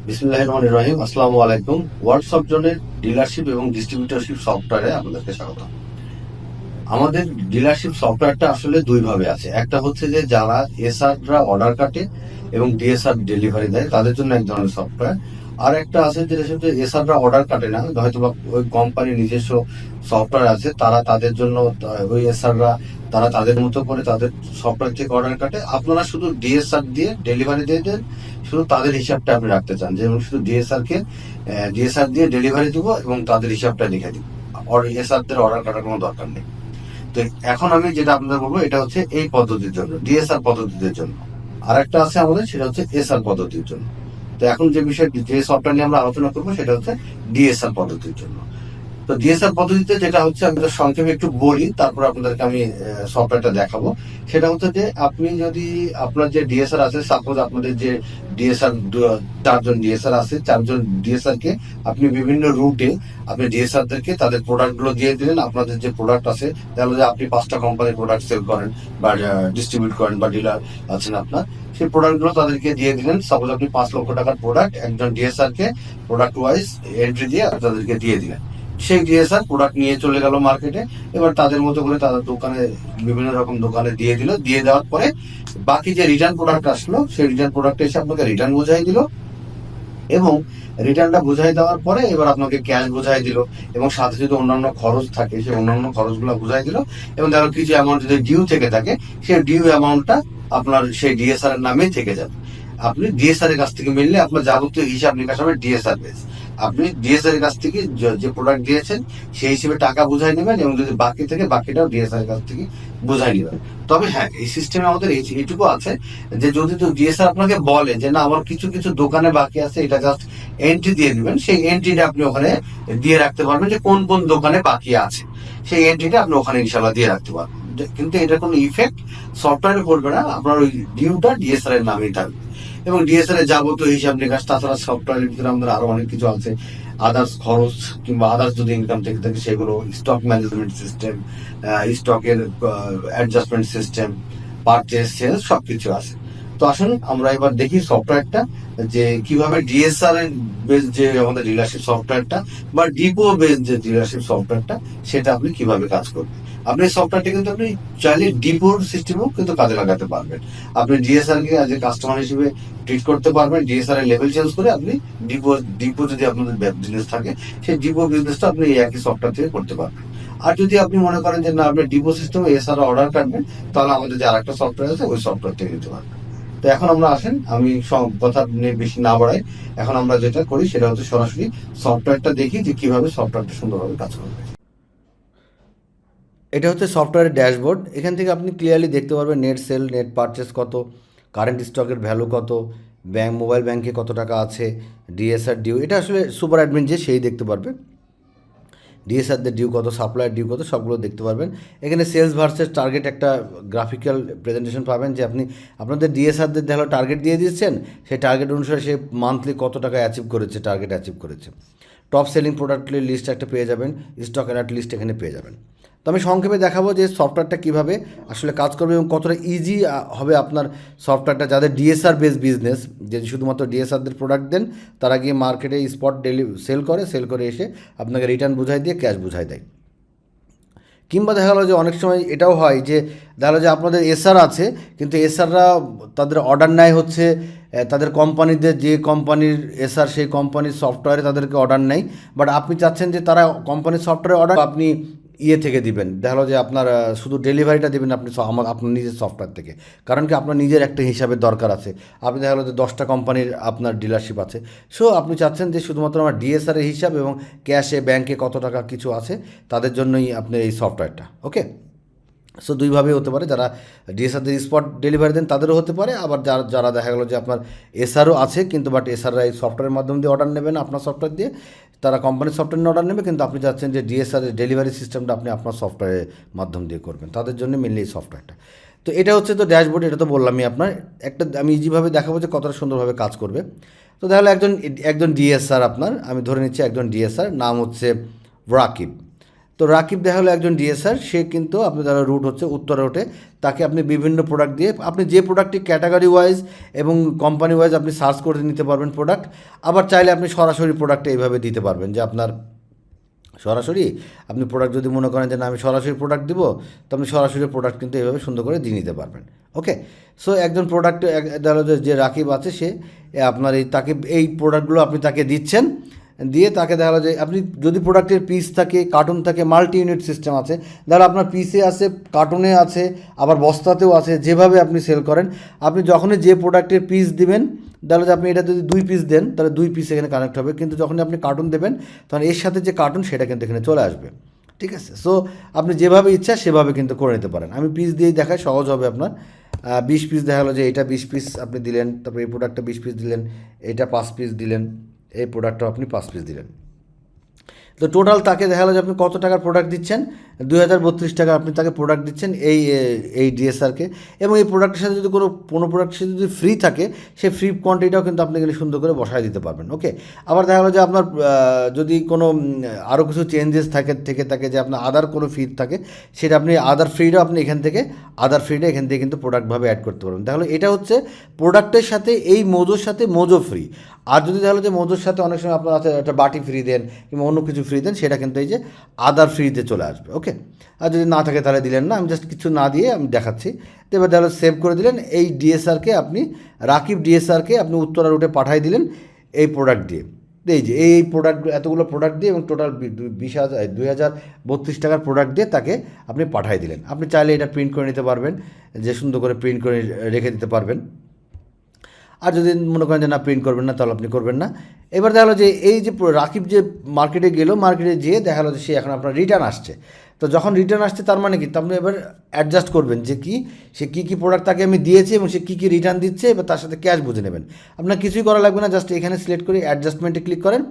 বিসমিল্লাহির রহমানির রহিম। আসসালামু আলাইকুম। হোয়াটসঅ্যাপ জোনের ডিলারশিপ এবং ডিস্ট্রিবিউটরশিপ সফটওয়্যারে আপনাদেরকে স্বাগত। আমাদের ডিলারশিপ সফটওয়্যারটা আসলে দুই ভাবে আছে। একটা হচ্ছে যে যারা এসআররা অর্ডার কাটে এবং ডিএসআর ডেলিভারি দেয় তাদের জন্য এক ধরনের সফটওয়্যার। আর একটা আছে যেটা হচ্ছে এসআররা অর্ডার কাটে না, হয়তো বা ওই কোম্পানির নিজস্ব সফটওয়্যার আছে, তারা তাদের জন্য ওই এসআররা তারা তাদের মতো করে তাদের সফটওয়্যার থেকে অর্ডার কাটে। আপনারা শুধু ডিএসআর দিয়ে ডেলিভারি দিয়ে দেন, শুধু তাদের হিসাবটা আপনি রাখতে চান যে শুধু ডিএসআর দিয়ে ডেলিভারি দিব এবং তাদের হিসাবটা লিখে দিব, এসআরদের অর্ডার কাটার কোনো দরকার নেই। তো এখন আমি যেটা আপনাদের বলবো এটা হচ্ছে এই পদ্ধতির জন্য, ডিএসআর পদ্ধতির জন্য। আর একটা আছে আমাদের, সেটা হচ্ছে এসআর পদ্ধতির জন্য। তো এখন যে বিষয় যে সফটওয়্যার নিয়ে আমরা আলোচনা করবো সেটা হচ্ছে ডিএসআর পদ্ধতির জন্য। তো ডিএসআর পদ্ধতিতে যেটা হচ্ছে আমি তো সংক্ষেপে একটু বলি, তারপর আপনাদেরকে আমি সফটওয়্যারটা দেখাবো। সেটা হচ্ছে যে আপনি যদি আপনার যে ডিএসআর আছে, সাপোজ আপনাদের যে ডিএসআর চারজন ডিএসআর আছে, চারজন ডিএসআর কে আপনি বিভিন্ন রুটে আপনি ডিএসআরদেরকে তাদের প্রোডাক্ট গুলো দিয়ে দিলেন। আপনাদের যে প্রোডাক্ট আছে, তাহলে যে আপনি 5টা কোম্পানির প্রোডাক্ট সেল করেন বা ডিস্ট্রিবিউট করেন বা ডিলার আছেন আপনার, সেই প্রোডাক্ট গুলো তাদেরকে দিয়ে দিলেন। সাপোজ আপনি 5 লক্ষ টাকার প্রোডাক্ট একজন ডিএসআর কে প্রোডাক্ট ওয়াইজ এন্ট্রি দিয়ে তাদেরকে দিয়ে দিলেন। সেই ডিএসআর প্রোডাক্ট নিয়ে চলে গেল মার্কেটে। এবার তাদের মতো করে তাদের দোকানে বিভিন্ন রকম দোকানে দিয়ে দিল। দিয়ে দেওয়ার পরে বাকি যে রিটার্ন প্রোডাক্ট আসলো, সেই রিটার্ন প্রোডাক্ট এসে আপনাকে রিটার্ন বোঝাই দিল এবং রিটার্নটা বুঝাই দেওয়ার পরে এবার আপনাকে ক্যাশ বুঝাই দিল এবং সাথে যদি অন্যান্য খরচ থাকে সেই অন্যান্য খরচগুলো বুঝাই দিল এবং ধরো কিছু অ্যামাউন্ট যদি ডিউ থেকে থাকে সেই ডিউ অ্যামাউন্টটা আপনার সেই ডিএসআর এর নামে থেকে যাবে। আপনি ডিএসআর এর কাছ থেকে মিললে আপনার যাবতীয় হিসাব নিকাশ হবে ডিএসআর বেস। আপনি ডিএসআর এর কাছ থেকে যে প্রোডাক্ট দিয়েছেন সেই হিসেবে টাকা বুঝাই নেবেন এবং যদি বাকি থেকে বাকিটাও ডিএসআর এর কাছ থেকে বুঝাই নেবেন। তবে হ্যাঁ, এই সিস্টেমে আমাদের এইটুকু আছে যে যদি তো ডিএসআর আপনাকে বলে যে না আমার কিছু কিছু দোকানে বাকি আছে, এটা জাস্ট এন্ট্রি দিয়ে দিবেন। সেই এন্ট্রিটা আপনি ওখানে দিয়ে রাখতে পারবেন যে কোন কোন দোকানে বাকি আছে, সেই এন্ট্রিটা আপনি ওখানে ইনশাল্লাহ দিয়ে রাখতে পারবেন। কিন্তু এটা কোনো ইফেক্ট সফটওয়্যারে পড়বে না, আপনার ওই ডিউটা ডিএসআর এর নামেই থাকবে এবং ডিএসআর এর যাবতীয় হিসাব নিকাশ। তাছাড়া সফটওয়্যারের ভিতরে আমাদের আরো অনেক কিছু আছে, আদার্স খরচ কিংবা আদার্স যদি ইনকাম থেকে থাকে সেগুলো, স্টক ম্যানেজমেন্ট সিস্টেম, স্টকের অ্যাডজাস্টমেন্ট সিস্টেম, পারচেস সেলস সবকিছু আছে। তো আসুন আমরা এবার দেখি সফটওয়্যারটা যে কিভাবে ডিএসআর এর বেস যে আমাদের ডিলারশিপ সফটওয়্যারটা বা ডিপো বেস যে ডিলারশিপ সফটওয়্যারটা সেটা আপনি কিভাবে কাজ করবেন। আপনি এই সফটওয়্যারটা কিন্তু আপনি চাইলে ডিপোর সিস্টেমেও কিন্তু কাজে লাগাতে পারবেন। আপনি ডিএসআর কে আজ কাস্টমার হিসেবে ট্রিট করতে পারবেন, ডিএসআর এর লেভেল চেঞ্জ করে আপনি ডিপো ডিপো যদি আপনাদের বিজনেস থাকে সেই ডিপো বিজনেসটা আপনি এই একই সফটওয়্যার থেকে করতে পারবেন। আর যদি আপনি মনে করেন যে না আপনি ডিপো সিস্টেমে এসআর অর্ডার কাটবেন, তাহলে আমাদের যে আরেকটা সফটওয়্যার আছে ওই সফটওয়্যার থেকে নিতে পারবেন। তো এখন আমরা আসেন, আমি সব কথা নিয়ে বেশি না বাড়াই, এখন আমরা যেটা করি সেটা হচ্ছে সরাসরি সফটওয়্যারটা দেখি যে কিভাবে সফটওয়্যারটা সুন্দরভাবে কাজ করবে। এটা হচ্ছে সফটওয়্যারের ড্যাশবোর্ড। এখান থেকে আপনি ক্লিয়ারলি দেখতে পারবেন নেট সেল, নেট পারচেস কত, কারেন্ট স্টকের ভ্যালু কত, মোবাইল ব্যাংকে কত টাকা আছে, ডিএসআর ডিউ। এটা আসলে সুপার অ্যাডমিন যে সেই দেখতে পারবে। ডিএসআরদের ডিউ কত, সাপ্লায়ার ডিউ কত, সবগুলো দেখতে পারবেন। এখানে সেলস ভার্সেস টার্গেট একটা গ্রাফিক্যাল প্রেজেন্টেশন পাবেন যে আপনি আপনাদের ডিএসআরদের দেখলো টার্গেট দিয়ে দিচ্ছেন, সেই টার্গেট অনুসারে সে মান্থলি কত টাকা অ্যাচিভ করেছে, টার্গেট অ্যাচিভ করেছে। টপ সেলিং প্রোডাক্টের লিস্ট একটা পেয়ে যাবেন, স্টক অ্যালার্ট লিস্ট এখানে পেয়ে যাবেন। তো আমি সংক্ষেপে দেখাবো যে সফটওয়্যারটা কীভাবে আসলে কাজ করবে এবং কতটা ইজি হবে আপনার সফটওয়্যারটা। যাদের ডিএসআর বেস বিজনেস, যে শুধুমাত্র ডিএসআরদের প্রোডাক্ট দেন, তারা গিয়ে মার্কেটে স্পট সেল করে এসে আপনাকে রিটার্ন বুঝাই দিয়ে ক্যাশ বুঝাই দেয়। কিংবা দেখা গেলো যে অনেক সময় এটাও হয় যে দেখা গেলো যে আপনাদের এসআর আছে, কিন্তু এসআররা তাদের অর্ডার নেয় হচ্ছে তাদের কোম্পানিদের, যে কোম্পানির এসআর সেই কোম্পানির সফটওয়্যারে তাদেরকে অর্ডার নেয়। বাট আপনি চাচ্ছেন যে তারা কোম্পানির সফটওয়্যারে অর্ডার আপনি ইয়ে থেকে দিবেন, দেখা গেলো যে আপনার শুধু ডেলিভারিটা দেবেন আপনি আপনার নিজের সফটওয়্যার থেকে। কারণ কি আপনার নিজের একটা হিসাবের দরকার আছে। আপনি দেখা গেলো যে 10টা কোম্পানির আপনার ডিলারশিপ আছে, সো আপনি চাচ্ছেন যে শুধুমাত্র আমার ডিএসআরের হিসাব এবং ক্যাশে ব্যাংকে কত টাকা কিছু আছে তাদের জন্যই আপনি এই সফটওয়্যারটা। ওকে, সো দুইভাবে হতে পারে, যারা ডিএসআরদের স্পট ডেলিভারি দেন তাদেরও হতে পারে, আবার যারা যারা দেখা গেলো যে আপনার এসআরও আছে কিন্তু বাট এসআররা এই সফটওয়্যারের মাধ্যম দিয়ে অর্ডার নেবেন আপনার সফটওয়্যার দিয়ে, তারা কোম্পানির সফটওয়্যার নিয়ে অর্ডার নেবে, কিন্তু আপনি চাচ্ছেন যে ডিএসআরের ডেলিভারি সিস্টেমটা আপনি আপনার সফটওয়্যারের মাধ্যম দিয়ে করবেন, তাদের জন্য মেনলি এই সফটওয়্যারটা। তো এটা হচ্ছে তো ড্যাশবোর্ড, এটা তো বললামই আপনার একটা, আমি ইজিভাবে দেখাবো যে কতটা সুন্দরভাবে কাজ করবে। তো দেখা একজন একজন ডিএসআর আপনার, আমি ধরে নিচ্ছি একজন ডিএসআর নাম হচ্ছে রাকিব। তো রাকিব দেখা হলো একজন ডিএসআর, সে কিন্তু আপনি যারা রুট হচ্ছে উত্তরা রুটে, তাকে আপনি বিভিন্ন প্রোডাক্ট দিয়ে আপনি যে প্রোডাক্টটি ক্যাটাগরি ওয়াইজ এবং কোম্পানি ওয়াইজ আপনি সার্চ করে নিতে পারবেন প্রোডাক্ট। আবার চাইলে আপনি সরাসরি প্রোডাক্টটা এইভাবে দিতে পারবেন যে আপনার সরাসরি আপনি প্রোডাক্ট যদি মনে করেন যে না আমি সরাসরি প্রোডাক্ট দিব, তো আপনি সরাসরি প্রোডাক্ট কিন্তু এইভাবে সুন্দর করে দিয়ে নিতে পারবেন। ওকে, সো একজন প্রোডাক্ট ধরো যে রাকিব আছে, সে আপনার তাকে এই প্রোডাক্টগুলো আপনি তাকে দিচ্ছেন, দিয়ে তাকে দেখা গেলো যে আপনি যদি প্রোডাক্টের পিস থাকে, কার্টুন থাকে, মাল্টি ইউনিট সিস্টেম আছে, ধরো আপনার পিসে আছে, কার্টুনে আছে, আবার বস্তাতেও আছে, যেভাবে আপনি সেল করেন, আপনি যখনই যে প্রোডাক্টের পিস দিবেন, তাহলে যে আপনি এটা যদি 2 পিস দেন তাহলে 2 পিস এখানে কানেক্ট হবে, কিন্তু যখন আপনি কার্টুন দেবেন তখন এর সাথে যে কার্টুন সেটা কিন্তু এখানে চলে আসবে। ঠিক আছে, সো আপনি যেভাবে ইচ্ছা সেভাবে কিন্তু করে নিতে পারেন। আমি পিস দিয়েই দেখাই, সহজ হবে আপনার। 20 পিস দেখা গেলো যে এটা 20 পিস আপনি দিলেন, তারপরে এই প্রোডাক্টটা 20 পিস দিলেন, এটা 5 পিস দিলেন, এই প্রোডাক্টটা আপনি 5 পিস দিলেন। তো টোটাল তাকে দেখা গেলো যে আপনি কত টাকার প্রোডাক্ট দিচ্ছেন, 2032 টাকা আপনি তাকে প্রোডাক্ট দিচ্ছেন এই ডিএসআরকে। এবং এই প্রোডাক্টের সাথে যদি কোনো প্রোডাক্টের সাথে যদি ফ্রি থাকে, সেই ফ্রি কোয়ান্টিটিটাও কিন্তু আপনি এখানে সুন্দর করে বসায় দিতে পারবেন। ওকে, আবার দেখা গেলো যে আপনার যদি কোনো আরও কিছু চেঞ্জেস থেকে থাকে, যে আপনার আদার কোনো ফি থাকে, সেটা আপনি আদার ফ্রিটাও আপনি এখান থেকে এখান থেকে কিন্তু প্রোডাক্টভাবে অ্যাড করতে পারবেন। তাহলে এটা হচ্ছে প্রোডাক্টের সাথে এই মোজোর সাথে মোজো ফ্রি। আর যদি দেখা গেলো যে মোজোর সাথে অনেক সময় আপনার আছে একটা বাটি ফ্রি দেন কিংবা অন্য কিছু ফ্রি দেন, সেটা কিন্তু এই যে আদার ফ্রিতে চলে আসবে। ওকে, আর যদি না থাকে তাহলে দিলেন না, আমি জাস্ট কিছু না দিয়ে আমি দেখাচ্ছি। তো এবার তাহলে সেভ করে দিলেন, এই ডিএসআরকে আপনি রাকিব ডিএসআরকে আপনি উত্তরা রুটে পাঠিয়ে দিলেন এই প্রোডাক্ট দিয়ে। এই যে এই প্রোডাক্ট, এতগুলো প্রোডাক্ট দিয়ে এবং টোটাল 2032 টাকার প্রোডাক্ট দিয়ে তাকে আপনি পাঠিয়ে দিলেন। আপনি চাইলে এটা প্রিন্ট করে নিতে পারবেন, যে সুন্দর করে প্রিন্ট করে রেখে দিতে পারবেন। আর যদি মনে করেন যে না প্রিন্ট করবেন না, তাহলে আপনি করবেন না। এবার দেখা গেলো যে এই যে রাকিব যে মার্কেটে গেলো, মার্কেটে যেয়ে দেখা গেলো যে সে এখন আপনার রিটার্ন আসছে। তো যখন রিটার্ন আসছে তার মানে কি, আপনি এবার অ্যাডজাস্ট করবেন যে সে কী প্রোডাক্ট তাকে আমি দিয়েছি এবং সে কী রিটার্ন দিচ্ছে, এবার তার সাথে ক্যাশ বুঝে নেবেন। আপনার কিছুই করা লাগবে না, জাস্ট এখানে সিলেক্ট করে অ্যাডজাস্টমেন্টে ক্লিক করেন।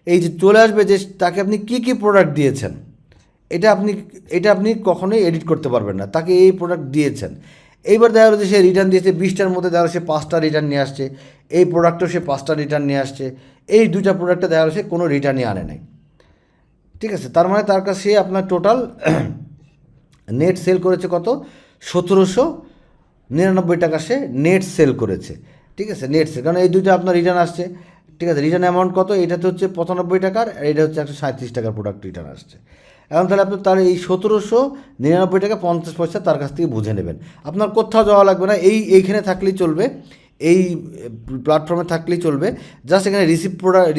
এই যে চলে আসবে যে তাকে আপনি কী প্রোডাক্ট দিয়েছেন, এটা আপনি কখনোই এডিট করতে পারবেন না। তাকে এই প্রোডাক্ট দিয়েছেন, এইবার দেখা গেলো যে সে রিটার্ন দিয়েছে 20টার মধ্যে, দেখা গেলো সে 5টা রিটার্ন নিয়ে আসছে, এই প্রোডাক্টও সে 5টা রিটার্ন নিয়ে আসছে, এই 2টা প্রোডাক্টে দেখা গেলো সে কোনো রিটার্নই আনে নাই। ঠিক আছে, তার মানে তার কাছে আপনার টোটাল নেট সেল করেছে কত, 1799 টাকা সে নেট সেল করেছে। ঠিক আছে, নেট সেল, কারণ এই 2টা আপনার রিটার্ন আসছে। ঠিক আছে, রিটার্ন অ্যামাউন্ট কত, এটাতে হচ্ছে 95 টাকার, আর এটা হচ্ছে 137 টাকার প্রোডাক্ট রিটার্ন আসছে। এখন তাহলে আপনি তার এই 1799 টাকা 50 পয়সা তার কাছ থেকে বুঝে নেবেন। আপনার কোথাও যাওয়া লাগবে না, এইখানে থাকলেই চলবে, এই প্ল্যাটফর্মে থাকলেই চলবে। জাস্ট এখানে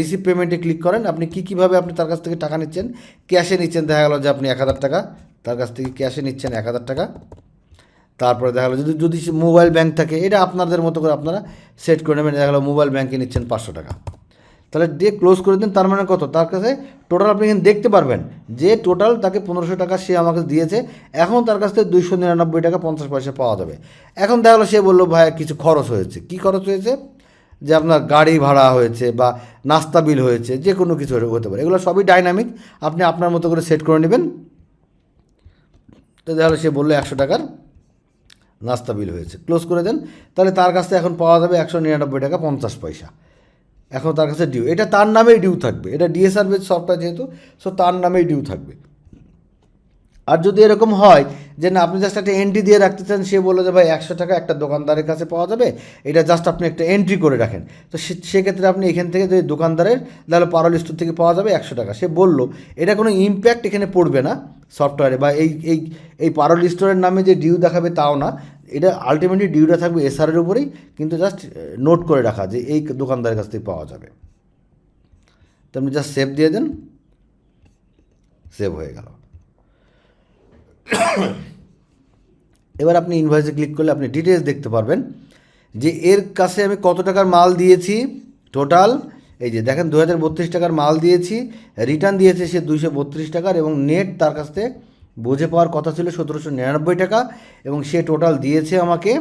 রিসিভ পেমেন্টে ক্লিক করেন। আপনি কীভাবে আপনি তার কাছ থেকে টাকা নিচ্ছেন, ক্যাশে নিচ্ছেন, দেখা গেলো যে আপনি 1000 টাকা তার কাছ থেকে ক্যাশে নিচ্ছেন 1000 টাকা। তারপরে দেখা গেলো যদি মোবাইল ব্যাঙ্ক থাকে, এটা আপনাদের মতো করে আপনারা সেট করে নেবেন। দেখা গেলো মোবাইল ব্যাঙ্কে নিচ্ছেন 500 টাকা, তাহলে দিয়ে ক্লোজ করে দিন। তার মানে কত, তার কাছে টোটাল আপনি এখানে দেখতে পারবেন যে টোটাল তাকে 1500 টাকা সে আমাকে দিয়েছে। এখন তার কাছ থেকে 299 টাকা 50 পয়সা পাওয়া যাবে। এখন দেখা গেলো সে বললো ভাই কিছু খরচ হয়েছে। কী খরচ হয়েছে, যে আপনার গাড়ি ভাড়া হয়েছে বা নাস্তা বিল হয়েছে, যে কোনো কিছু হতে পারে। এগুলো সবই ডাইনামিক, আপনি আপনার মতো করে সেট করে নেবেন। তো দেখা গেলো সে বললো 100 টাকার নাস্তা বিল হয়েছে, ক্লোজ করে দেন। তাহলে তার কাছে এখন পাওয়া যাবে 199 টাকা 50 পয়সা। এখন তার কাছে ডিউ, এটা তার নামেই ডিউ থাকবে, এটা ডিএসআর বেস সফটওয়্যার যেহেতু, সো তার নামেই ডিউ থাকবে। আর যদি এরকম হয় যে না আপনি জাস্ট একটা এন্ট্রি দিয়ে রাখতে চান, সে বললো যে ভাই 100 টাকা একটা দোকানদারের কাছে পাওয়া যাবে, এটা জাস্ট আপনি একটা এন্ট্রি করে রাখেন, তো সেক্ষেত্রে আপনি এখান থেকে যে দোকানদারের তাহলে পারল স্টোর থেকে পাওয়া যাবে 100 টাকা। সে বললো এটা কোনো ইম্প্যাক্ট এখানে পড়বে না সফটওয়্যারে, বা এই পারল স্টোরের নামে যে ডিউ দেখাবে তাও না, এটা আলটিমেটলি ডিউটা থাকবে এসআরের উপরেই, কিন্তু জাস্ট নোট করে রাখা যে এই দোকানদারের কাছ থেকে পাওয়া যাবে। তো আপনি জাস্ট সেভ দিয়ে দেন, সেভ হয়ে গেল। এবার আপনি ইনভয়েসে ক্লিক করলে আপনি ডিটেলস দেখতে পারবেন যে এর কাছে আমি কত টাকার মাল দিয়েছি টোটাল। এই যে দেখেন 2032 টাকার মাল দিয়েছি, রিটার্ন দিয়েছে সে 232 টাকার, এবং নেট তার কাছ থেকে বুঝে পাওয়ার কথা ছিল 1799 টাকা, এবং সে টোটাল দিয়েছে আমাকে,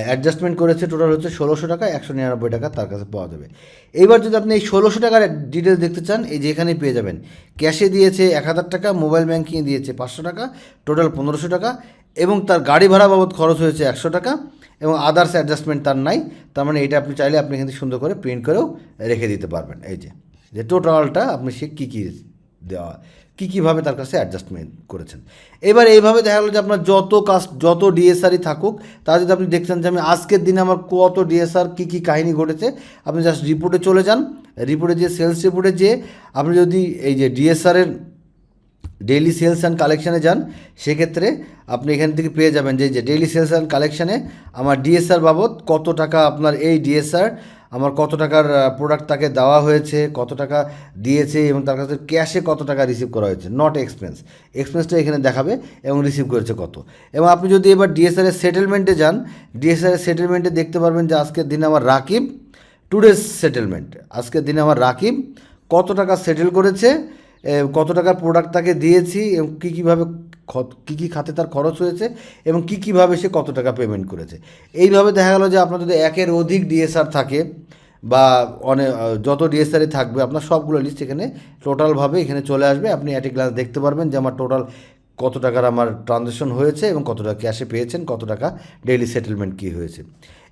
অ্যাডজাস্টমেন্ট করেছে, টোটাল হচ্ছে 1600 টাকা, 199 টাকা তার কাছে পাওয়া যাবে। এইবার যদি আপনি এই 1600 টাকার ডিটেলস দেখতে চান, এই যে এখানেই পেয়ে যাবেন। ক্যাশে দিয়েছে 1000 টাকা, মোবাইল ব্যাঙ্কিংয়ে দিয়েছে 500 টাকা, টোটাল 1500 টাকা, এবং তার গাড়ি ভাড়া বাবদ খরচ হয়েছে 100 টাকা, এবং আদার্স অ্যাডজাস্টমেন্ট তার নাই। তার মানে এটা আপনি চাইলে আপনি কিন্তু সুন্দর করে প্রিন্ট করেও রেখে দিতে পারবেন। এই যে টোটালটা আপনি সে কী দেওয়া, কীভাবে তার কাছে অ্যাডজাস্টমেন্ট করেছেন। এবার এইভাবে দেখা গেলো যে আপনার যত ডিএসআরই থাকুক, তা যদি আপনি দেখছেন যে আমি আজকের দিনে আমার কত ডিএসআর কী কাহিনী ঘটেছে, আপনি জাস্ট রিপোর্টে চলে যান। রিপোর্টে যেয়ে সেলস রিপোর্টে যেয়ে আপনি যদি এই যে ডিএসআরের ডেইলি সেলস অ্যান্ড কালেকশানে যান, সেক্ষেত্রে আপনি এখান থেকে পেয়ে যাবেন যে ডেইলি সেলস অ্যান্ড কালেকশানে আমার ডিএসআর বাবদ কত টাকা, আপনার এই ডিএসআর আমার কত টাকার প্রোডাক্ট তাকে দেওয়া হয়েছে, কত টাকা দিয়েছে এবং তার কাছে ক্যাশে কত টাকা রিসিভ করা হয়েছে, নট এক্সপেন্স। এক্সপেন্সটা এখানে দেখাবে এবং রিসিভ করেছে কত। এবং আপনি যদি এবার ডিএসআরের সেটেলমেন্টে যান, ডিএসআরের সেটেলমেন্টে দেখতে পারবেন যে আজকের দিনে আমার রাকিব, টুডেজ সেটেলমেন্ট, আজকের দিনে আমার রাকিব কত টাকা সেটেল করেছে, কত টাকার প্রোডাক্ট তাকে দিয়েছি এবং কীভাবে কী খাতে তার খরচ হয়েছে এবং কীভাবে সে কত টাকা পেমেন্ট করেছে। এইভাবে দেখা গেলো যে আপনার যদি একের অধিক ডিএসআর থাকে বা অনেক যত ডিএসআরই থাকবে, আপনার সবগুলো লিস্ট এখানে টোটালভাবে এখানে চলে আসবে। আপনি অ্যাট এ গ্লান্স দেখতে পারবেন যে আমার টোটাল কত টাকার আমার ট্রানজ্যাকশন হয়েছে এবং কত টাকা ক্যাশে পেয়েছেন, কত টাকা ডেইলি সেটেলমেন্ট কী হয়েছে।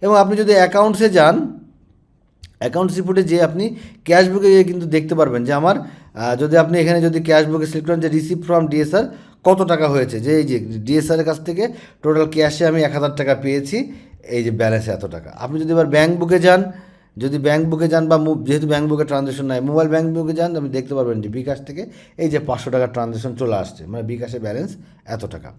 এবং আপনি যদি অ্যাকাউন্টসে যান, অ্যাকাউন্টস রিপোর্টে যে আপনি ক্যাশ বুকে গিয়ে কিন্তু দেখতে পারবেন যে আমার যদি আপনি এখানে যদি ক্যাশ বুকে সিলেক্ট করেন যে রিসিভ ফ্রম ডিএসআর কত টাকা হয়েছে, যে এই যে ডিএসআরের কাছ থেকে টোটাল ক্যাশে আমি 1000 টাকা পেয়েছি, এই যে ব্যালেন্সে এত টাকা। আপনি যদি এবার ব্যাঙ্ক বুকে যান, যদি ব্যাঙ্ক বুকে যান বা যেহেতু ব্যাঙ্ক বুকে ট্রানজ্যাকশন নাই, মোবাইল ব্যাঙ্ক বুকে যান, আপনি দেখতে পারবেন যে বিকাশ থেকে এই যে 500 টাকার ট্রানজ্যাকশন চলে আসছে, মানে বিকাশে ব্যালেন্স এত টাকা।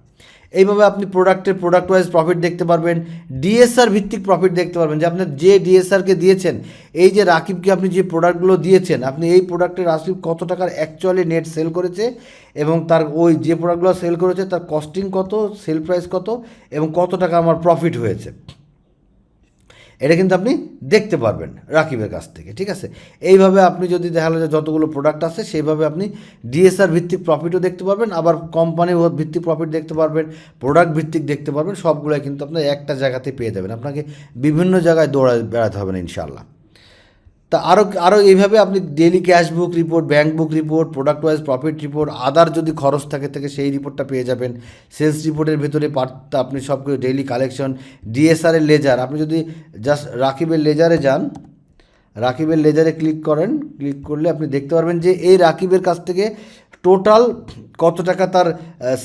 এইভাবে আপনি প্রোডাক্ট ওয়াইজ প্রফিট দেখতে পারবেন, ডিএসআর ভিত্তিক প্রফিট দেখতে পারবেন যে আপনার যে ডিএসআরকে দিয়েছেন, এই যে রাকিবকে আপনি যে প্রোডাক্টগুলো দিয়েছেন, আপনি এই প্রোডাক্টের রাকিব কত টাকার অ্যাকচুয়ালি নেট সেল করেছে এবং তার ওই যে প্রোডাক্টগুলো সেল করেছে তার কস্টিং কত, সেল প্রাইস কত এবং কত টাকা আমার প্রফিট হয়েছে, এটা কিন্তু আপনি দেখতে পারবেন রাকিবের কাছ থেকে। ঠিক আছে, এইভাবে আপনি যদি দেখা গেলো যে যতগুলো প্রোডাক্ট আছে সেইভাবে আপনি ডিএসআর ভিত্তিক প্রফিটও দেখতে পারবেন, আবার কোম্পানি ভিত্তিক প্রফিট দেখতে পারবেন, প্রোডাক্ট ভিত্তিক দেখতে পারবেন, সবগুলোই কিন্তু আপনার একটা জায়গাতে পেয়ে যাবেন। আপনাকে বিভিন্ন জায়গায় বেড়াতে হবে না ইনশাআল্লাহ। তা আরও এইভাবে আপনি daily cash book report, bank book report, product wise profit report, other যদি খরচ থাকে সেই রিপোর্টটা পেয়ে যাবেন। সেলস রিপোর্টের ভেতরে আপনি সব কিছু ডেইলি কালেকশন, ডিএসআরের লেজার, আপনি যদি জাস্ট রাকিবের লেজারে যান, রাকিবের লেজারে ক্লিক করলে আপনি দেখতে পারবেন যে এই রাকিবের কাছ থেকে টোটাল কত টাকা তার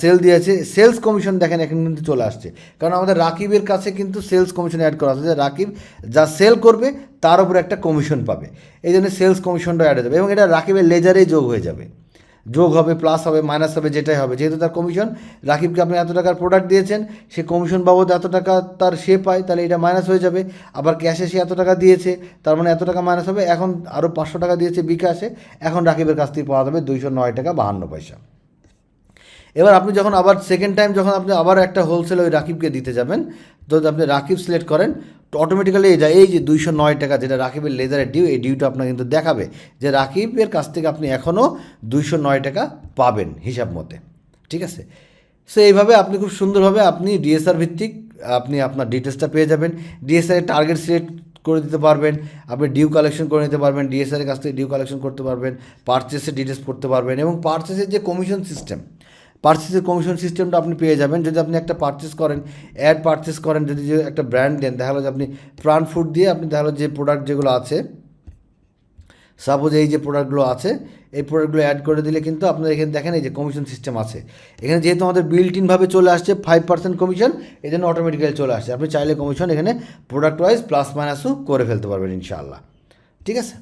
সেল দিয়েছে। সেলস কমিশন দেখেন এখন কিন্তু চলে আসছে, কারণ আমাদের রাকিবের কাছে কিন্তু সেলস কমিশন অ্যাড করা আছে, যে রাকিব যা সেল করবে তার উপরে একটা কমিশন পাবে, এই জন্য সেলস কমিশনটা অ্যাড হয়ে যাবে এবং এটা রাকিবের লেজারেই যোগ হয়ে যাবে, যোগ হবে, প্লাস হবে, মাইনাস হবে, যেটাই হবে, যেহেতু তার কমিশন, রাকিবকে আপনি এত টাকার প্রোডাক্ট দিয়েছেন, সে কমিশন বাবদ এত টাকা তার সে পায়, তাহলে এটা মাইনাস হয়ে যাবে। আবার ক্যাশে সে এত টাকা দিয়েছে, তার মানে এত টাকা মাইনাস হবে। এখন আরও 500 টাকা দিয়েছে বিকাশে, এখন রাকিবের কাছ থেকে পাওয়া যাবে 209 টাকা 52 পয়সা। এবার আপনি যখন আবার সেকেন্ড টাইম যখন আপনি আবার একটা হোলসেল ওই রাকিবকে দিতে যাবেন, তো আপনি রাকিব সিলেক্ট করেন, তো অটোমেটিক্যালি এই যে 209 টাকা যেটা রাকিবের লেজারের ডিউ, এই ডিউটা আপনার কিন্তু দেখাবে যে রাকিবের কাছ থেকে আপনি এখনও 209 টাকা পাবেন হিসাব মতে। ঠিক আছে, সো এইভাবে আপনি খুব সুন্দরভাবে আপনি ডিএসআর ভিত্তিক আপনি আপনার ডিটেলসটা পেয়ে যাবেন। ডিএসআর টার্গেট সিলেক্ট করে দিতে পারবেন, আপনি ডিউ কালেকশন করে নিতে পারবেন, ডিএসআর কাছ থেকে ডিউ কালেকশন করতে পারবেন, পারচেসের ডিটেলস করতে পারবেন এবং পারচেসের যে কমিশন সিস্টেমটা আপনি পেয়ে যাবেন। যদি আপনি একটা পারচেস করেন, পারচেস করেন, যদি যে একটা ব্র্যান্ড দেন, দেখা গেলো যে আপনি প্রাণ ফুড দিয়ে আপনি দেখা গেলো যে প্রোডাক্ট যেগুলো আছে, সাপোজ এই যে প্রোডাক্টগুলো আছে, এই প্রোডাক্টগুলো অ্যাড করে দিলে কিন্তু আপনার এখানে দেখেন এই যে কমিশন সিস্টেম আছে, এখানে যেহেতু আমাদের বিল্ট ইনভাবে চলে আসছে 5% কমিশন, এই জন্য অটোমেটিক্যালি চলে আসছে। আপনি চাইলে কমিশন এখানে প্রোডাক্ট ওয়াইজ প্লাস মাইনাসও করে ফেলতে পারবেন ইনশাআল্লাহ। ঠিক আছে,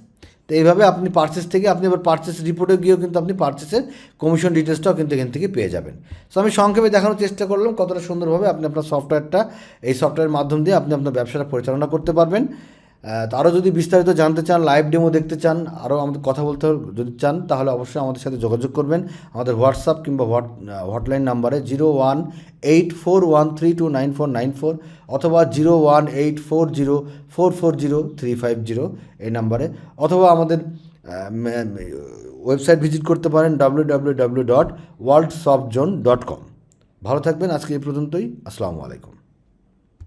তো এইভাবে আপনি পারচেস থেকে আপনি এবার পারচেস রিপোর্টে গিয়েও কিন্তু আপনি পারচেসের কমিশন ডিটেলসটাও কিন্তু এখান থেকে পেয়ে যাবেন। সো আমি সংক্ষেপে দেখানোর চেষ্টা করলাম কতটা সুন্দরভাবে আপনি আপনার সফটওয়্যারটা, এই সফটওয়্যারের মাধ্যম দিয়ে আপনি আপনার ব্যবসাটা পরিচালনা করতে পারবেন। আরও যদি বিস্তারিত জানতে চান, লাইভ ডেমো দেখতে চান, আরও আমাদের কথা বলতে যদি চান, তাহলে অবশ্যই আমাদের সাথে যোগাযোগ করবেন আমাদের হোয়াটসঅ্যাপ কিংবা হটলাইন নাম্বারে 018413299494 অথবা 0184044035 এই নাম্বারে, অথবা আমাদের ওয়েবসাইট ভিজিট করতে পারেন www.worldsoftzone.com। ভালো থাকবেন, আজকে এই পর্যন্তই। আসসালামু আলাইকুম।